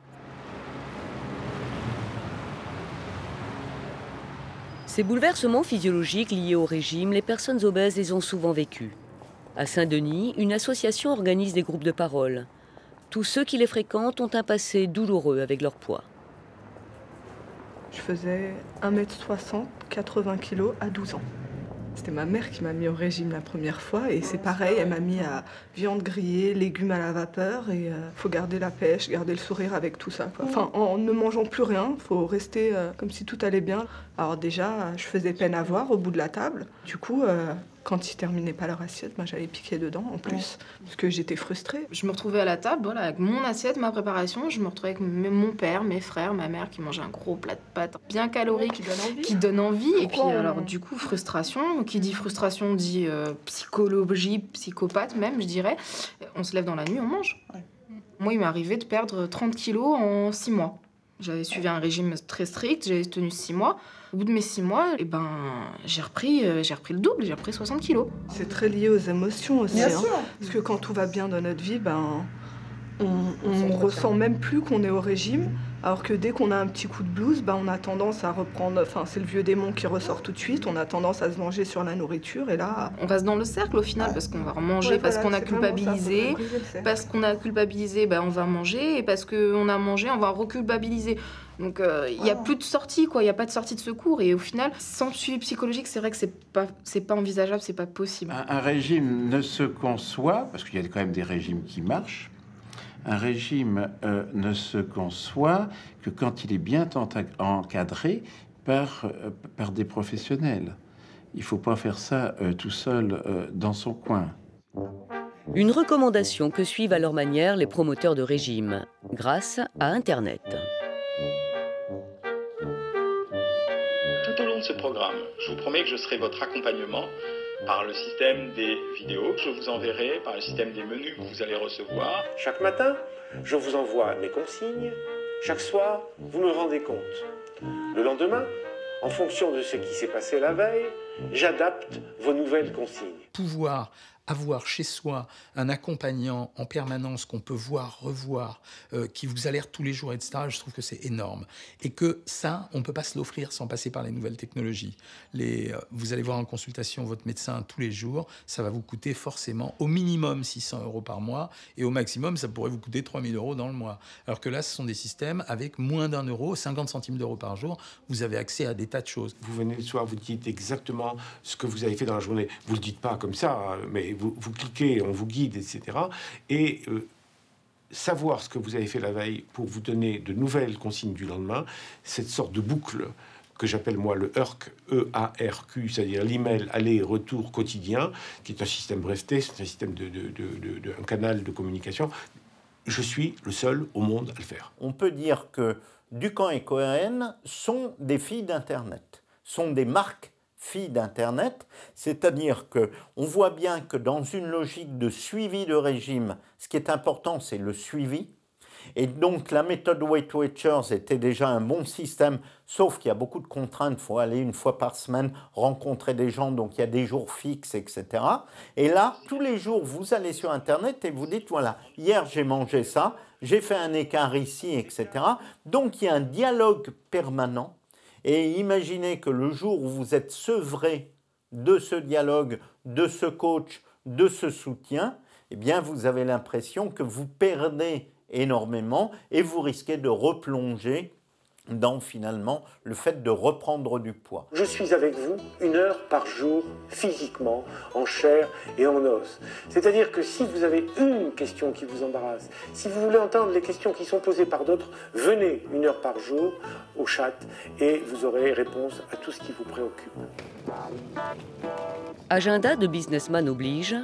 Ces bouleversements physiologiques liés au régime, les personnes obèses les ont souvent vécus. À Saint-Denis, une association organise des groupes de parole. Tous ceux qui les fréquentent ont un passé douloureux avec leur poids. Je faisais 1m60, 80 kg à 12 ans. C'était ma mère qui m'a mis au régime la première fois et c'est pareil, elle m'a mis à viande grillée, légumes à la vapeur et faut garder la pêche, garder le sourire avec tout ça, quoi. Enfin, en ne mangeant plus rien, faut rester comme si tout allait bien. Alors déjà, je faisais peine à voir au bout de la table. Du coup, quand ils terminaient pas leur assiette, j'allais piquer dedans en plus, parce que j'étais frustrée. Je me retrouvais à la table, voilà, avec mon assiette, ma préparation. Je me retrouvais avec mon père, mes frères, ma mère qui mangeait un gros plat de pâtes bien calorique, qui donne envie. Et puis alors du coup, frustration. Qui dit frustration dit psychologie, psychopathe même, je dirais. On se lève dans la nuit, on mange. Moi, il m'est arrivé de perdre 30 kilos en 6 mois. J'avais suivi un régime très strict, j'avais tenu 6 mois. Au bout de mes 6 mois, j'ai repris le double, j'ai repris 60 kilos. C'est très lié aux émotions aussi. Bien sûr. Parce que quand tout va bien dans notre vie, on ressent même plus qu'on est au régime. Alors que dès qu'on a un petit coup de blues, on a tendance à reprendre... Enfin, c'est le vieux démon qui ressort tout de suite. On a tendance à se venger sur la nourriture et là... On reste dans le cercle au final parce qu'on va remanger, parce qu'on a culpabilisé. Parce qu'on a culpabilisé, on va manger. Et parce qu'on a mangé, on va reculpabiliser. Donc il n'y a plus de sortie, quoi. Il n'y a pas de sortie de secours. Et au final, sans suivi psychologique, c'est vrai que c'est pas envisageable, c'est pas possible. Un régime ne se conçoit, parce qu'il y a quand même des régimes qui marchent, un régime ne se conçoit que quand il est bien encadré par des professionnels. Il ne faut pas faire ça tout seul dans son coin. Une recommandation que suivent à leur manière les promoteurs de régime, grâce à Internet. Tout au long de ce programme, je vous promets que je serai votre accompagnement par le système des vidéos que je vous enverrai, par le système des menus que vous allez recevoir. Chaque matin, je vous envoie mes consignes. Chaque soir, vous me rendez compte. Le lendemain, en fonction de ce qui s'est passé la veille, j'adapte vos nouvelles consignes. Pouvoir avoir chez soi un accompagnant en permanence qu'on peut voir, revoir, qui vous alerte tous les jours, etc., je trouve que c'est énorme. Et que ça, on ne peut pas se l'offrir sans passer par les nouvelles technologies. Vous allez voir en consultation votre médecin tous les jours, ça va vous coûter forcément au minimum 600 € par mois, et au maximum, ça pourrait vous coûter 3000 € dans le mois. Alors que là, ce sont des systèmes avec moins d'1 euro, 50 centimes d'euros par jour, vous avez accès à des tas de choses. Vous venez le soir, vous dites exactement ce que vous avez fait dans la journée. Vous ne le dites pas comme ça, mais vous cliquez, on vous guide, etc. Et savoir ce que vous avez fait la veille pour vous donner de nouvelles consignes du lendemain, cette sorte de boucle que j'appelle moi le ERQ, E-A-R-Q, c'est-à-dire l'email aller-retour quotidien, qui est un système breveté, c'est un système un canal de communication. Je suis le seul au monde à le faire. On peut dire que Ducamp et Cohen sont des filles d'Internet, sont des marques filles d'Internet, c'est-à-dire qu'on voit bien que dans une logique de suivi de régime, ce qui est important, c'est le suivi. Et donc la méthode Weight Watchers était déjà un bon système, sauf qu'il y a beaucoup de contraintes, il faut aller une fois par semaine rencontrer des gens, donc il y a des jours fixes, etc. Et là, tous les jours, vous allez sur Internet et vous dites, voilà, hier j'ai mangé ça, j'ai fait un écart ici, etc. Donc il y a un dialogue permanent. Et imaginez que le jour où vous êtes sevré de ce dialogue, de ce coach, de ce soutien, eh bien vous avez l'impression que vous perdez énormément et vous risquez de replonger dans finalement le fait de reprendre du poids. Je suis avec vous 1 heure par jour, physiquement, en chair et en os. C'est-à-dire que si vous avez une question qui vous embarrasse, si vous voulez entendre les questions qui sont posées par d'autres, venez 1 heure par jour au chat et vous aurez réponse à tout ce qui vous préoccupe. Agenda de businessman oblige,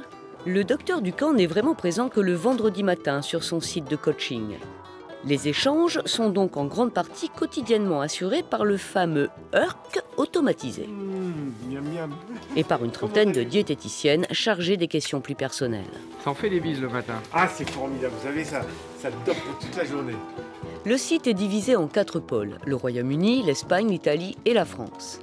le docteur Ducamp n'est vraiment présent que le vendredi matin sur son site de coaching. Les échanges sont donc en grande partie quotidiennement assurés par le fameux ERQ automatisé. Miam, miam. Et par une trentaine de diététiciennes chargées des questions plus personnelles. Ça en fait des bises le matin. Ah, c'est formidable, vous savez, ça dope pour toute la journée. Le site est divisé en 4 pôles, le Royaume-Uni, l'Espagne, l'Italie et la France.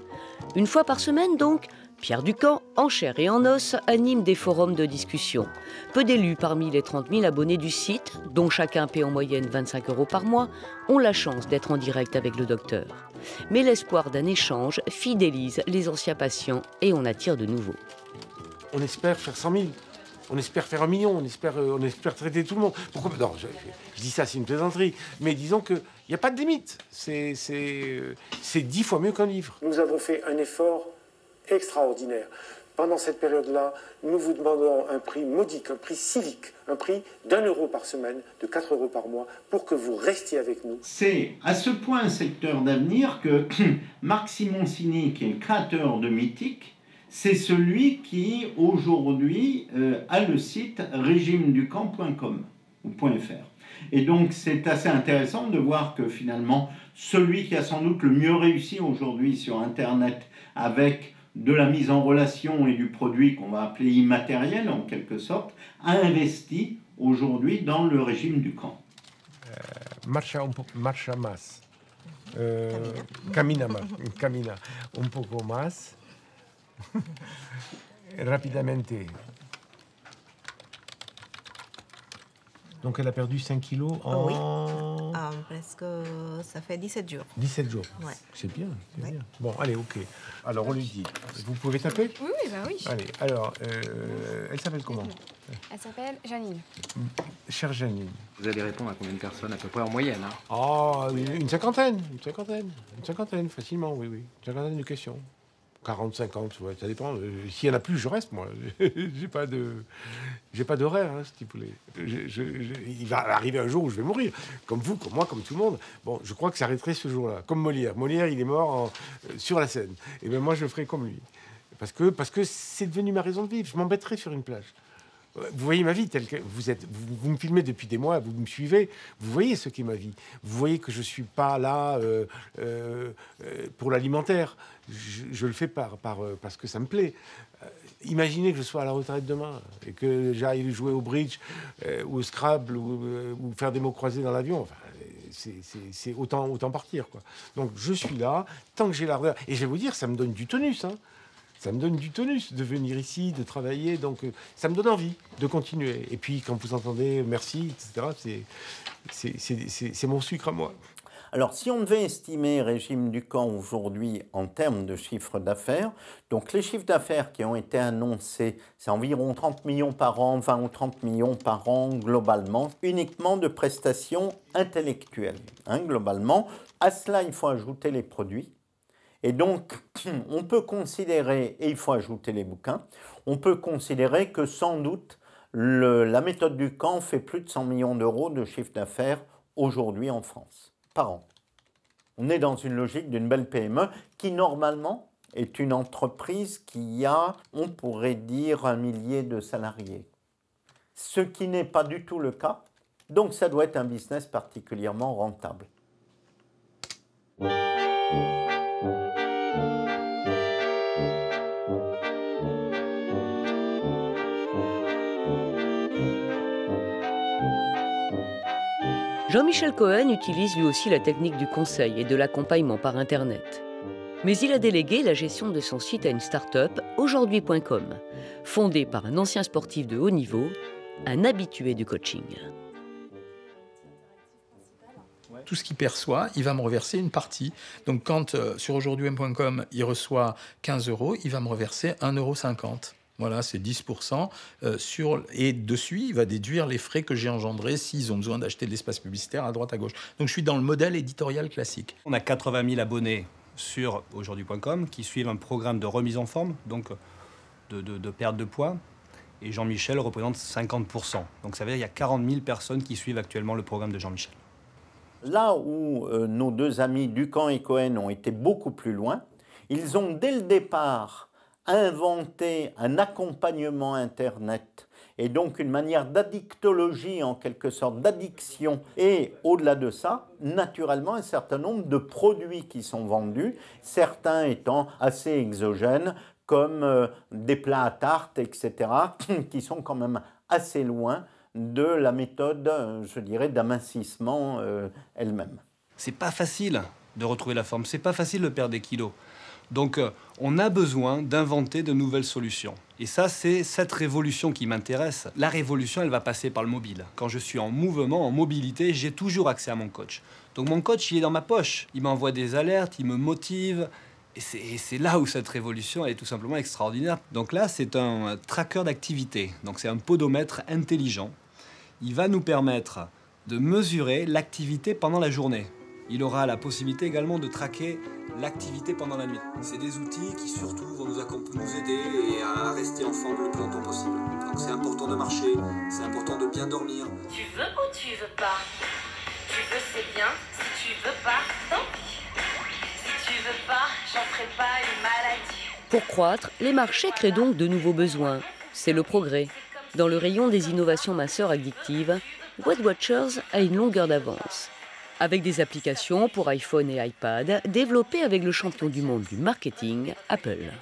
Une fois par semaine donc, Pierre Ducamp, en chair et en os, anime des forums de discussion. Peu d'élus parmi les 30 000 abonnés du site, dont chacun paie en moyenne 25 € par mois, ont la chance d'être en direct avec le docteur. Mais l'espoir d'un échange fidélise les anciens patients et on attire de nouveaux. On espère faire 100 000. On espère faire 1 million, on espère traiter tout le monde. Pourquoi? Non, je dis ça, c'est une plaisanterie. Mais disons qu'il n'y a pas de limite. C'est 10 fois mieux qu'un livre. Nous avons fait un effort extraordinaire. Pendant cette période-là, nous vous demandons un prix modique, un prix civique, un prix d'1 € par semaine, de 4 € par mois, pour que vous restiez avec nous. C'est à ce point un secteur d'avenir que Marc Simoncini, qui est le créateur de Mythique, c'est celui qui, aujourd'hui, a le site régimeducamp.com ou .fr. Et donc, c'est assez intéressant de voir que, finalement, celui qui a sans doute le mieux réussi aujourd'hui sur Internet avec de la mise en relation et du produit qu'on va appeler immatériel, en quelque sorte, a investi aujourd'hui dans le régime du camp. Marcha más. Camina un poco más. Rapidamente. Donc elle a perdu 5 kilos en... Oui, presque, ça fait 17 jours. 17 jours, ouais. C'est bien, c'est bien. Bon, allez, ok. Alors on lui dit, vous pouvez taper? Oui, bah oui. Allez, alors, elle s'appelle comment? Elle s'appelle Janine. Chère Janine. Vous allez répondre à combien de personnes à peu près en moyenne, hein? Oh, une cinquantaine, facilement, oui. Une cinquantaine de questions. 40, 50, ouais, ça dépend. S'il y en a plus, je reste, moi. J'ai pas d'horaire, hein, si vous voulez. Il va arriver un jour où je vais mourir. Comme vous, comme moi, comme tout le monde. Bon, je crois que ça arrêterait ce jour-là. Comme Molière. Molière, il est mort sur la scène. Et bien moi, je le ferai comme lui. Parce que c'est devenu ma raison de vivre. Je m'embêterai sur une plage. Vous voyez ma vie telle que vous me filmez depuis des mois, vous me suivez, vous voyez ce qu'est ma vie. Vous voyez que je suis pas là pour l'alimentaire. Je le fais parce que ça me plaît. Imaginez que je sois à la retraite demain et que j'aille jouer au bridge ou au Scrabble ou faire des mots croisés dans l'avion. Enfin, c'est autant partir, quoi. Donc je suis là tant que j'ai l'ardeur. Et je vais vous dire, ça me donne du tonus, hein. Ça me donne du tonus de venir ici, de travailler, donc ça me donne envie de continuer. Et puis quand vous entendez merci, etc., c'est mon sucre à moi. Alors si on devait estimer Régime Ducamp aujourd'hui en termes de chiffre d'affaires, donc les chiffres d'affaires qui ont été annoncés, c'est environ 30 millions par an, 20 ou 30 millions par an globalement, uniquement de prestations intellectuelles, hein, globalement. À cela, il faut ajouter les produits. Et donc, on peut considérer, et il faut ajouter les bouquins, on peut considérer que sans doute la méthode Ducamp fait plus de 100 millions d'euros de chiffre d'affaires aujourd'hui en France, par an. On est dans une logique d'une belle PME qui, normalement, est une entreprise qui a, on pourrait dire, 1 millier de salariés. Ce qui n'est pas du tout le cas. Donc, ça doit être un business particulièrement rentable. Jean-Michel Cohen utilise lui aussi la technique du conseil et de l'accompagnement par Internet. Mais il a délégué la gestion de son site à une start-up, aujourd'hui.com, fondée par un ancien sportif de haut niveau, un habitué du coaching. Tout ce qu'il perçoit, il va me reverser une partie. Donc quand sur aujourd'hui.com, il reçoit 15 €, il va me reverser 1,50 €. Voilà, c'est 10% et dessus, il va déduire les frais que j'ai engendrés s'ils ont besoin d'acheter de l'espace publicitaire à droite, à gauche. Donc je suis dans le modèle éditorial classique. On a 80 000 abonnés sur aujourd'hui.com qui suivent un programme de remise en forme, donc de perte de poids. Et Jean-Michel représente 50%. Donc ça veut dire qu'il y a 40 000 personnes qui suivent actuellement le programme de Jean-Michel. Là où nos deux amis Ducamp et Cohen ont été beaucoup plus loin, ils ont dès le départ inventer un accompagnement Internet et donc une manière d'addictologie, en quelque sorte, d'addiction. Et au-delà de ça, naturellement, un certain nombre de produits qui sont vendus, certains étant assez exogènes, comme des plats à tarte, etc., qui sont quand même assez loin de la méthode, je dirais, d'amincissement elle-même. C'est pas facile de retrouver la forme, c'est pas facile de perdre des kilos. Donc on a besoin d'inventer de nouvelles solutions. Et ça, c'est cette révolution qui m'intéresse. La révolution, elle va passer par le mobile. Quand je suis en mouvement, en mobilité, j'ai toujours accès à mon coach. Donc mon coach, il est dans ma poche. Il m'envoie des alertes, il me motive. Et c'est là où cette révolution elle est tout simplement extraordinaire. Donc là, c'est un tracker d'activité. Donc c'est un podomètre intelligent. Il va nous permettre de mesurer l'activité pendant la journée. Il aura la possibilité également de traquer l'activité pendant la nuit. C'est des outils qui surtout vont nous aider et à rester en forme le plus longtemps possible. Donc c'est important de marcher, c'est important de bien dormir. Tu veux ou tu veux pas? Tu veux, c'est bien. Si tu veux pas, tant pis. Si tu veux pas, j'en ferai pas une maladie. Pour croître, les marchés créent donc de nouveaux besoins. C'est le progrès. Dans le rayon des innovations masseurs addictives, Weight Watchers a une longueur d'avance. Avec des applications pour iPhone et iPad développées avec le champion du monde du marketing, Apple.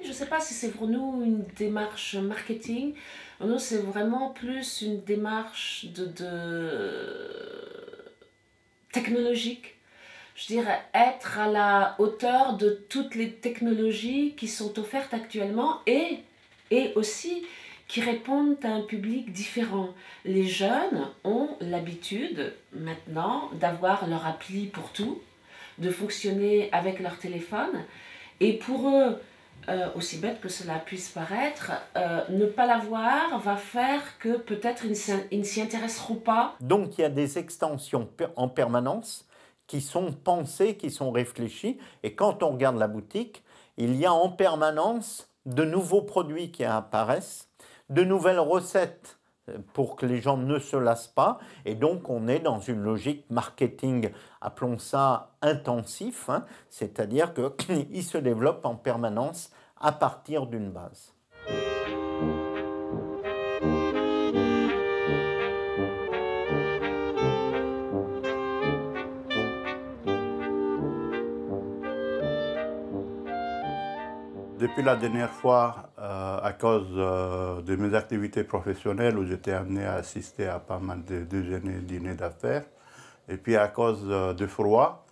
Je ne sais pas si c'est pour nous une démarche marketing. Pour nous, c'est vraiment plus une démarche technologique. Je dirais être à la hauteur de toutes les technologies qui sont offertes actuellement et aussi qui répondent à un public différent. Les jeunes ont l'habitude maintenant d'avoir leur appli pour tout, de fonctionner avec leur téléphone. Et pour eux, aussi bête que cela puisse paraître, ne pas l'avoir va faire que peut-être ils ne s'y intéresseront pas. Donc il y a des extensions en permanence qui sont pensées, qui sont réfléchies. Et quand on regarde la boutique, il y a en permanence de nouveaux produits qui apparaissent, de nouvelles recettes pour que les gens ne se lassent pas. Et donc, on est dans une logique marketing, appelons ça intensif, hein, c'est-à-dire qu'il se développe en permanence à partir d'une base. Depuis la dernière fois, à cause de mes activités professionnelles où j'étais amené à assister à pas mal de déjeuners, dîners d'affaires, et puis à cause du froid,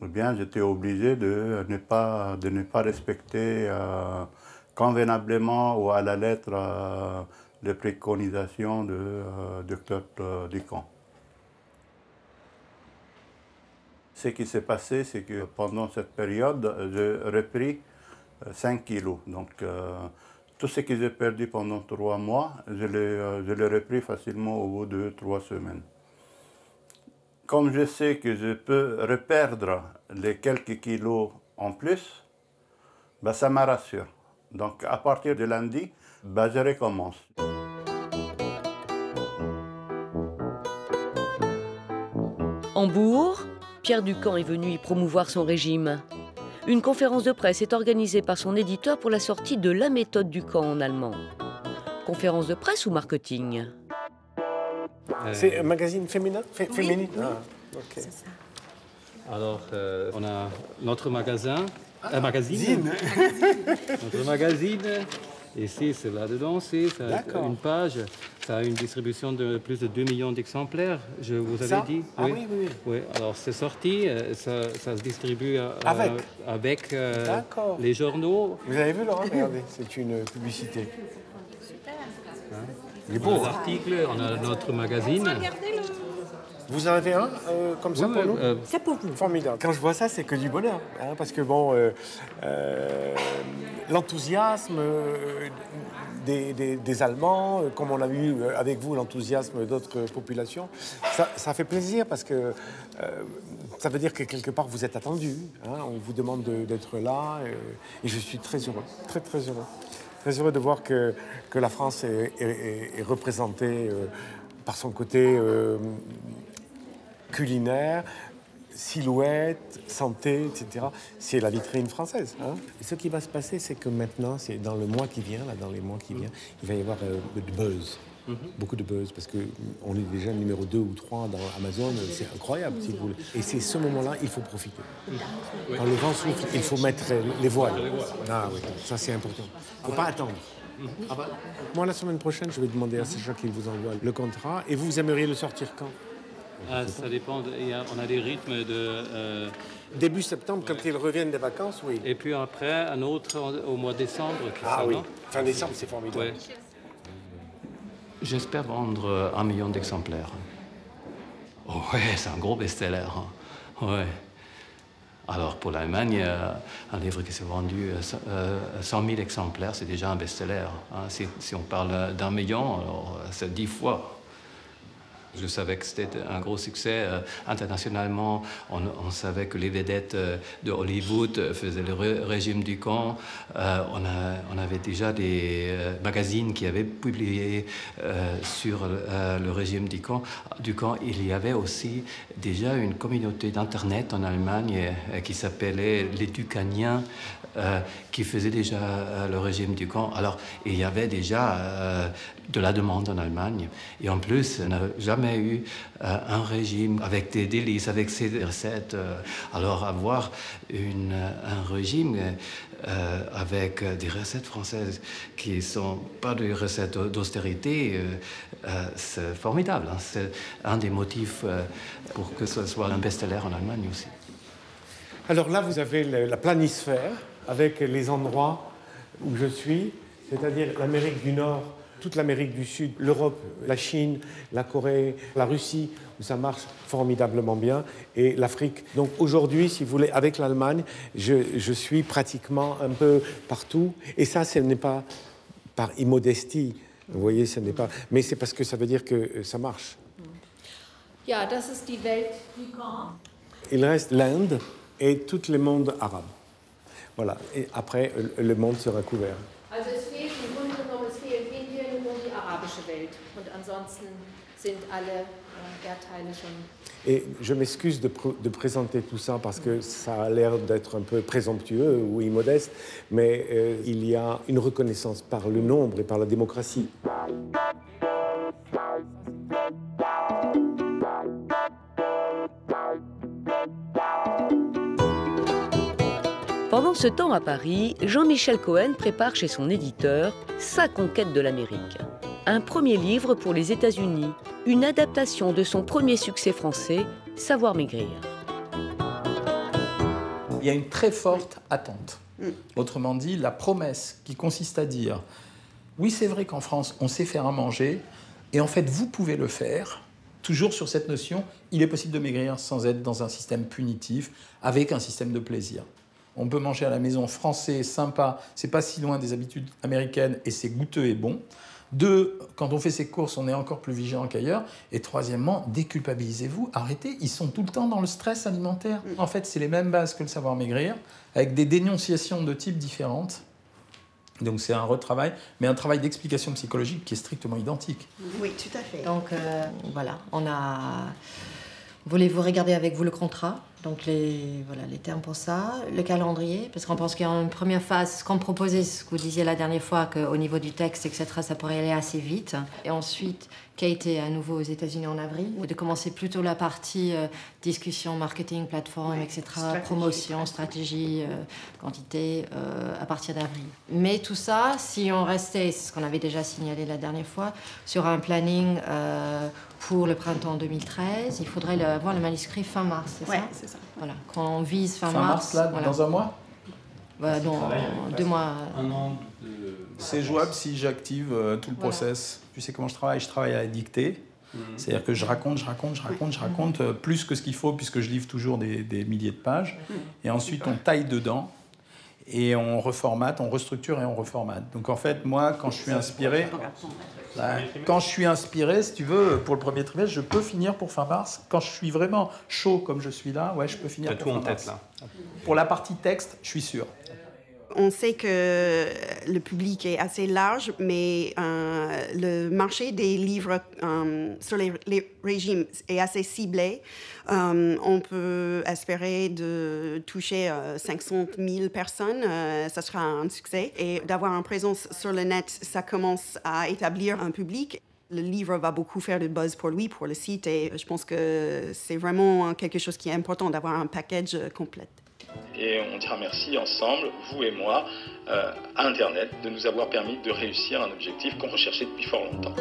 eh bien, j'étais obligé de ne pas respecter convenablement ou à la lettre les préconisations de Dr Ducamp. Ce qui s'est passé, c'est que pendant cette période, j'ai repris 5 kilos. Donc, tout ce que j'ai perdu pendant 3 mois, je l'ai repris facilement au bout de 3 semaines. Comme je sais que je peux reperdre les quelques kilos en plus, ben, ça me rassure. Donc, à partir de lundi, ben, je recommence. En Bourg, Pierre Ducamp est venu y promouvoir son régime. Une conférence de presse est organisée par son éditeur pour la sortie de La méthode Ducamp en allemand. Conférence de presse ou marketing? C'est un magazine féminin féminine. Oui. Ah, okay. C'est ça. Alors, on a notre magazine. Notre magazine. Ici, c'est là-dedans, c'est une page. Ça a une distribution de plus de 2 millions d'exemplaires, je vous avais dit. Ah oui, oui, oui. Oui, alors c'est sorti, ça se distribue avec les journaux. Vous avez vu, Laurent? Regardez, c'est une publicité. Super. Il est beau. On a l'article, on a notre magazine. Vous en avez un comme ça pour nous? C'est pour vous. Formidable. Quand je vois ça, c'est que du bonheur. Hein, parce que bon, l'enthousiasme des Allemands, comme on a eu avec vous l'enthousiasme d'autres populations, ça fait plaisir parce que ça veut dire que quelque part vous êtes attendu. Hein, on vous demande d'être là et je suis très heureux, très très heureux. Très heureux de voir que la France est représentée par son côté culinaire, silhouette, santé, etc. C'est la vitrine française. Hein. Et ce qui va se passer, c'est que maintenant, c'est dans le mois qui vient, là, dans les mois qui viennent, il va y avoir du buzz. Beaucoup de buzz, parce qu'on est déjà numéro 2 ou 3 dans Amazon, c'est incroyable, si vous voulez. Et c'est ce moment-là, il faut profiter. Quand le vent souffle, il faut mettre les voiles. Ah oui, ça c'est important. Il ne faut pas attendre. Moi, la semaine prochaine, je vais demander à Sacha qu'il vous envoie le contrat. Et vous aimeriez le sortir quand? Ça dépend. On a des rythmes de... Début septembre, quand ils reviennent des vacances, oui. Et puis après, un autre au mois de décembre. Oui, fin décembre, c'est formidable. Ouais. J'espère vendre 1 million d'exemplaires. Oh ouais, c'est un gros best-seller. Hein. Ouais. Alors pour l'Allemagne, un livre qui s'est vendu 100 000 exemplaires, c'est déjà un best-seller. Hein. Si on parle d'1 million, alors c'est 10 fois. Je savais que c'était un gros succès internationalement. On savait que les vedettes de Hollywood faisaient le régime du camp. On avait déjà des magazines qui avaient publié sur le régime du camp. Il y avait aussi déjà une communauté d'Internet en Allemagne qui s'appelait les Ducaniens, qui faisait déjà le régime du camp. Alors, il y avait déjà de la demande en Allemagne. Et en plus, on n'a jamais eu un régime avec des délices, avec ses recettes. Alors, avoir un régime avec des recettes françaises qui ne sont pas des recettes d'austérité, c'est formidable. Hein. C'est un des motifs pour que ce soit un best-seller en Allemagne aussi. Alors là, vous avez la planisphère, avec les endroits où je suis, c'est-à-dire l'Amérique du Nord, toute l'Amérique du Sud, l'Europe, la Chine, la Corée, la Russie, où ça marche formidablement bien, et l'Afrique. Donc aujourd'hui, si vous voulez, avec l'Allemagne, je suis pratiquement un peu partout, et ça, ce n'est pas par immodestie, vous voyez, ce n'est pas... Mais c'est parce que ça veut dire que ça marche. Ja, das ist die Welt du Camp. Il reste l'Inde et tout le monde arabe. Voilà, et après, le monde sera couvert. Also es fehlt im Grunde genommen, es fehlt Indien und die arabische Welt. Und ansonsten sind alle Erdteile schon... Et je m'excuse de présenter tout ça parce que ça a l'air d'être un peu présomptueux ou immodeste, mais il y a une reconnaissance par le nombre et par la démocratie. Pendant ce temps à Paris, Jean-Michel Cohen prépare chez son éditeur sa conquête de l'Amérique. Un premier livre pour les États-Unis, une adaptation de son premier succès français, Savoir maigrir. Il y a une très forte attente. Autrement dit, la promesse qui consiste à dire « Oui, c'est vrai qu'en France, on sait faire à manger, et en fait, vous pouvez le faire », toujours sur cette notion, il est possible de maigrir sans être dans un système punitif, avec un système de plaisir. On peut manger à la maison français, sympa, c'est pas si loin des habitudes américaines et c'est goûteux et bon. 2, quand on fait ses courses, on est encore plus vigilant qu'ailleurs. Et 3, déculpabilisez-vous, arrêtez, ils sont tout le temps dans le stress alimentaire. En fait, c'est les mêmes bases que le savoir maigrir, avec des dénonciations de types différentes. Donc c'est un retravail, mais un travail d'explication psychologique qui est strictement identique. Oui, tout à fait. Donc voilà, on a... Voulez-vous regarder avec vous le contrat? Donc les termes pour ça, le calendrier, parce qu'on pense qu'il y a une première phase, ce qu'on proposait, ce que vous disiez la dernière fois, qu'au niveau du texte, etc., ça pourrait aller assez vite. Et ensuite, Kate est à nouveau aux États-Unis en avril, de commencer plutôt la partie discussion, marketing, plateforme, etc., promotion, stratégie, quantité, à partir d'avril. Mais tout ça, si on restait, c'est ce qu'on avait déjà signalé la dernière fois, sur un planning pour le printemps 2013, il faudrait avoir le manuscrit fin mars, c'est ça? Oui, c'est ça. Voilà, quand on vise fin mars, là, voilà. dans un mois? Dans 2 mois. Un an. C'est jouable si j'active tout le process. Tu sais comment je travaille à la dictée. C'est-à-dire que je raconte plus que ce qu'il faut, puisque je livre toujours des milliers de pages. Et ensuite, on taille dedans, et on reformate, on restructure et on reformate. Donc en fait, moi, quand je suis inspiré... si tu veux, pour le premier trimestre, je peux finir pour fin mars. Quand je suis vraiment chaud comme je suis là, je peux finir pour fin mars. T'as tout en tête, là. Pour la partie texte, je suis sûr. On sait que le public est assez large, mais le marché des livres sur les régimes est assez ciblé. On peut espérer de toucher 500 000 personnes. Ça sera un succès. Et d'avoir une présence sur le net, ça commence à établir un public. Le livre va beaucoup faire de buzz pour lui, pour le site. Et je pense que c'est vraiment quelque chose qui est important d'avoir un package complet. Et on dira merci ensemble, vous et moi, à Internet, de nous avoir permis de réussir un objectif qu'on recherchait depuis fort longtemps.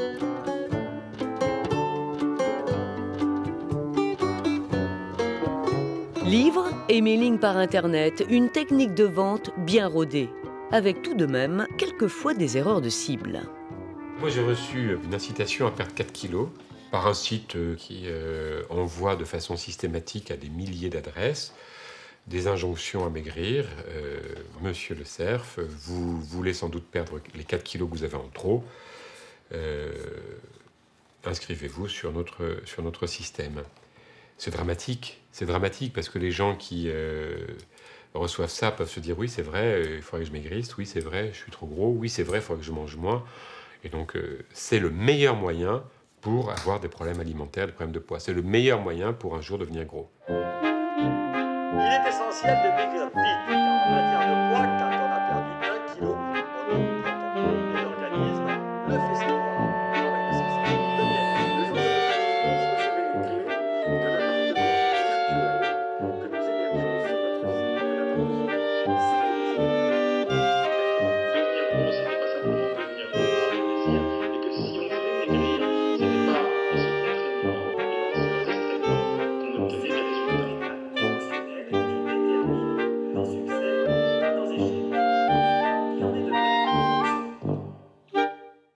Livres, emailing par Internet, une technique de vente bien rodée, avec tout de même quelquefois des erreurs de cible. Moi, j'ai reçu une incitation à perdre 4 kilos par un site qui envoie de façon systématique à des milliers d'adresses des injonctions à maigrir. Monsieur le Cerf, vous voulez sans doute perdre les 4 kilos que vous avez en trop. Inscrivez-vous sur notre système. C'est dramatique parce que les gens qui reçoivent ça peuvent se dire oui, c'est vrai, il faudrait que je maigrisse, oui, c'est vrai, je suis trop gros, oui, c'est vrai, il faudrait que je mange moins. Et donc, c'est le meilleur moyen pour avoir des problèmes alimentaires, des problèmes de poids. C'est le meilleur moyen pour un jour devenir gros. Il est essentiel de maigrir vite, car en matière de poids, quand on a perdu 1 kilo, on est de l'organisme, le festival.